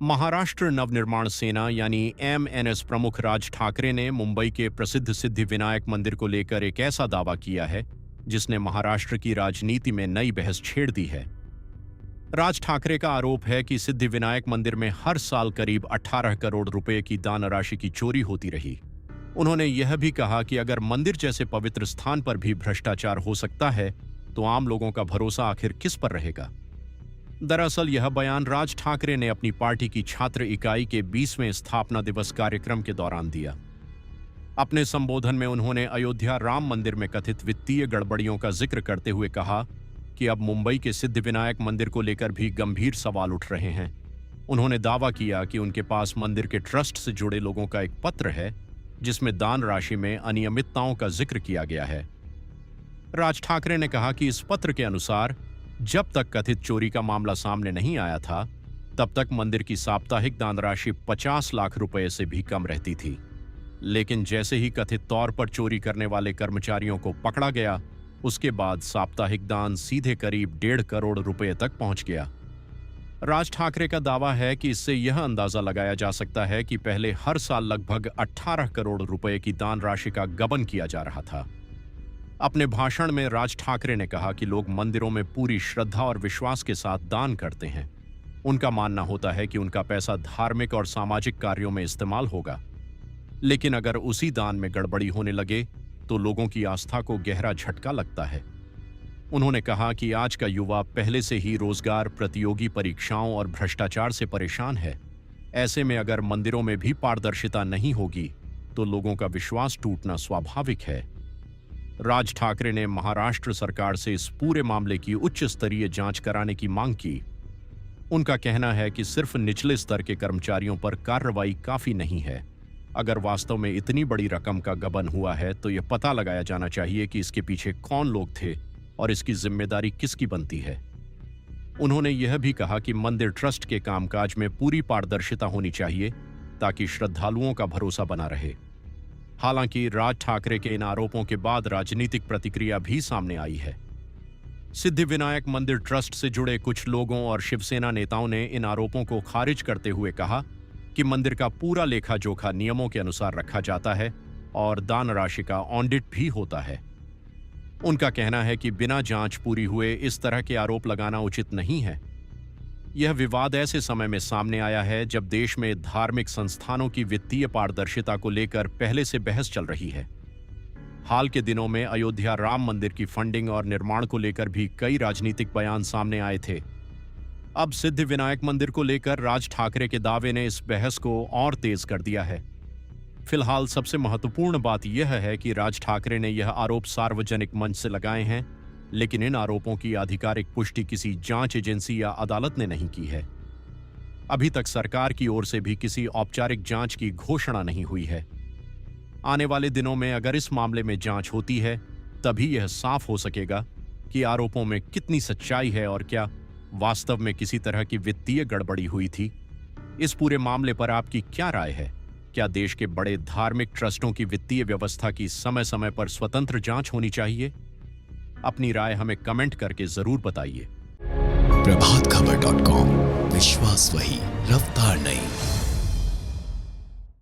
महाराष्ट्र नवनिर्माण सेना यानी एमएनएस प्रमुख राज ठाकरे ने मुंबई के प्रसिद्ध सिद्धिविनायक मंदिर को लेकर एक ऐसा दावा किया है जिसने महाराष्ट्र की राजनीति में नई बहस छेड़ दी है। राज ठाकरे का आरोप है कि सिद्धिविनायक मंदिर में हर साल करीब 18 करोड़ रुपए की दान राशि की चोरी होती रही। उन्होंने यह भी कहा कि अगर मंदिर जैसे पवित्र स्थान पर भी भ्रष्टाचार हो सकता है तो आम लोगों का भरोसा आखिर किस पर रहेगा। दरअसल यह बयान राज ठाकरे ने अपनी पार्टी की छात्र इकाई के 20वें स्थापना दिवस कार्यक्रम के दौरान दिया। अपने संबोधन में उन्होंने अयोध्या राम मंदिर में कथित वित्तीय गड़बड़ियों का जिक्र करते हुए कहा कि अब मुंबई के सिद्धिविनायक मंदिर को लेकर भी गंभीर सवाल उठ रहे हैं। उन्होंने दावा किया कि उनके पास मंदिर के ट्रस्ट से जुड़े लोगों का एक पत्र है जिसमें दान राशि में अनियमितताओं का जिक्र किया गया है। राज ठाकरे ने कहा कि इस पत्र के अनुसार जब तक कथित चोरी का मामला सामने नहीं आया था तब तक मंदिर की साप्ताहिक दान राशि 50 लाख रुपए से भी कम रहती थी, लेकिन जैसे ही कथित तौर पर चोरी करने वाले कर्मचारियों को पकड़ा गया उसके बाद साप्ताहिक दान सीधे करीब 1.5 करोड़ रुपए तक पहुंच गया। राज ठाकरे का दावा है कि इससे यह अंदाजा लगाया जा सकता है कि पहले हर साल लगभग 18 करोड़ रुपए की दान राशि का गबन किया जा रहा था। अपने भाषण में राज ठाकरे ने कहा कि लोग मंदिरों में पूरी श्रद्धा और विश्वास के साथ दान करते हैं। उनका मानना होता है कि उनका पैसा धार्मिक और सामाजिक कार्यों में इस्तेमाल होगा, लेकिन अगर उसी दान में गड़बड़ी होने लगे तो लोगों की आस्था को गहरा झटका लगता है। उन्होंने कहा कि आज का युवा पहले से ही रोजगार, प्रतियोगी परीक्षाओं और भ्रष्टाचार से परेशान है। ऐसे में अगर मंदिरों में भी पारदर्शिता नहीं होगी तो लोगों का विश्वास टूटना स्वाभाविक है। राज ठाकरे ने महाराष्ट्र सरकार से इस पूरे मामले की उच्च स्तरीय जांच कराने की मांग की। उनका कहना है कि सिर्फ निचले स्तर के कर्मचारियों पर कार्रवाई काफी नहीं है। अगर वास्तव में इतनी बड़ी रकम का गबन हुआ है तो यह पता लगाया जाना चाहिए कि इसके पीछे कौन लोग थे और इसकी जिम्मेदारी किसकी बनती है। उन्होंने यह भी कहा कि मंदिर ट्रस्ट के कामकाज में पूरी पारदर्शिता होनी चाहिए ताकि श्रद्धालुओं का भरोसा बना रहे। हालांकि राज ठाकरे के इन आरोपों के बाद राजनीतिक प्रतिक्रिया भी सामने आई है। सिद्धिविनायक मंदिर ट्रस्ट से जुड़े कुछ लोगों और शिवसेना नेताओं ने इन आरोपों को खारिज करते हुए कहा कि मंदिर का पूरा लेखा जोखा नियमों के अनुसार रखा जाता है और दान राशि का ऑडिट भी होता है। उनका कहना है कि बिना जांच पूरी हुए इस तरह के आरोप लगाना उचित नहीं है। यह विवाद ऐसे समय में सामने आया है जब देश में धार्मिक संस्थानों की वित्तीय पारदर्शिता को लेकर पहले से बहस चल रही है। हाल के दिनों में अयोध्या राम मंदिर की फंडिंग और निर्माण को लेकर भी कई राजनीतिक बयान सामने आए थे। अब सिद्धिविनायक मंदिर को लेकर राज ठाकरे के दावे ने इस बहस को और तेज कर दिया है। फिलहाल सबसे महत्वपूर्ण बात यह है कि राज ठाकरे ने यह आरोप सार्वजनिक मंच से लगाए हैं, लेकिन इन आरोपों की आधिकारिक पुष्टि किसी जांच एजेंसी या अदालत ने नहीं की है। अभी तक सरकार की ओर से भी किसी औपचारिक जांच की घोषणा नहीं हुई है। आने वाले दिनों में अगर इस मामले में जांच होती है तभी यह साफ हो सकेगा कि आरोपों में कितनी सच्चाई है और क्या वास्तव में किसी तरह की वित्तीय गड़बड़ी हुई थी। इस पूरे मामले पर आपकी क्या राय है? क्या देश के बड़े धार्मिक ट्रस्टों की वित्तीय व्यवस्था की समय समय पर स्वतंत्र जांच होनी चाहिए? अपनी राय हमें कमेंट करके जरूर बताइए। प्रभातखबर.com, विश्वास वही, रफ्तार नहीं।